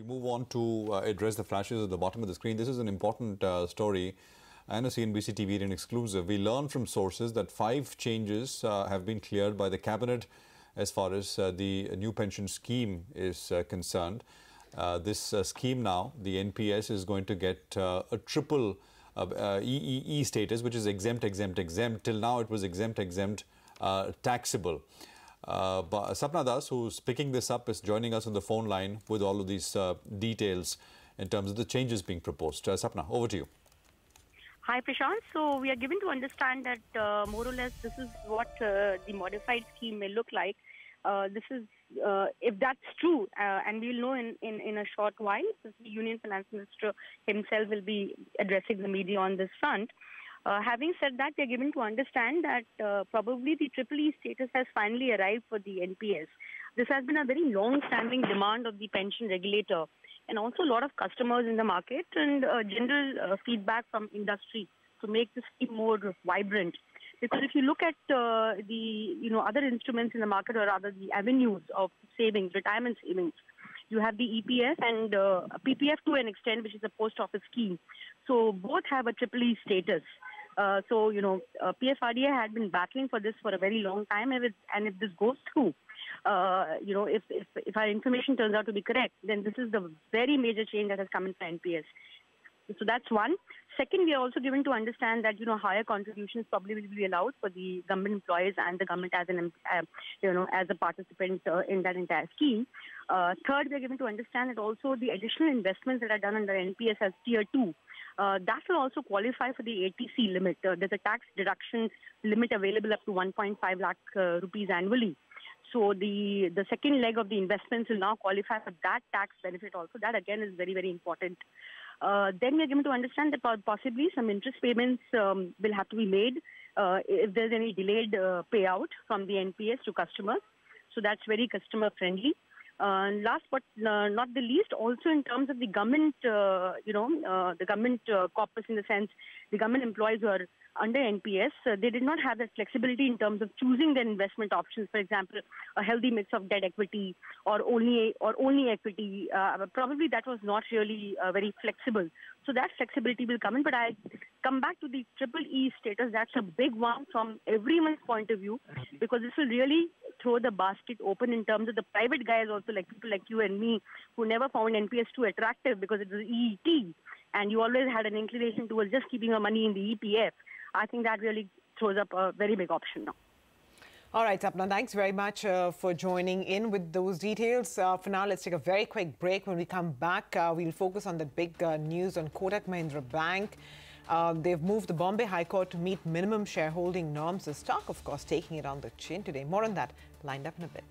move on to address the flashes at the bottom of the screen. This is an important story and a cnbc TV in exclusive. We learn from sources that 5 changes have been cleared by the cabinet as far as the new pension scheme is concerned. This scheme now, the NPS, is going to get a triple EEE status, which is exempt. Till now it was exempt, taxable. Sapna Das, who's picking this up, is joining us on the phone line with all of these details in terms of the changes being proposed. Sapna, over to you. Hi, Prashant. So we are given to understand that more or less this is what the modified scheme may look like. This is, if that's true, and we'll know in a short while, since the Union Finance Minister himself will be addressing the media on this front. Having said that, we are given to understand that probably the EEE status has finally arrived for the NPS. This has been a very long-standing demand of the pension regulator and also a lot of customers in the market and general feedback from industry to make this scheme more vibrant. Because if you look at the other instruments in the market, or rather the avenues of savings, retirement savings, you have the EPF and PPF to an extent, which is a post office scheme. So both have a EEE status. PFRDA had been battling for this for a very long time, and if this goes through, if our information turns out to be correct, then this is the very major change that has come in for NPS. So that's one. Second, we are also given to understand that higher contributions probably will be allowed for the government employees and the government as as a participant in that entire scheme. Third, we are given to understand that also the additional investments that are done under NPS as Tier 2, that will also qualify for the ATC limit. There's a tax deduction limit available up to 1.5 lakh rupees annually. So the second leg of the investments will now qualify for that tax benefit also. That again is very, very important. Then we are given to understand that possibly some interest payments will have to be made if there's any delayed payout from the NPS to customers. So that's very customer friendly. Last but not the least, also in terms of the government, the government corpus, in the sense the government employees who are under NPS, they did not have that flexibility in terms of choosing their investment options. For example, a healthy mix of debt equity or only equity. Probably that was not really very flexible. So that flexibility will come in. But I come back to the EEE status. That's a big one from everyone's point of view, because this will really throw the basket open in terms of the private guys also, like people like you and me, who never found NPS too attractive because it was EET, and you always had an inclination towards just keeping your money in the EPF. I think that really throws up a very big option now. All right, Sapna, thanks very much for joining in with those details. For now, let's take a very quick break. When we come back, we'll focus on the big news on Kotak Mahindra Bank. They've moved the Bombay High Court to meet minimum shareholding norms. The stock, of course, taking it on the chin today. More on that lined up in a bit.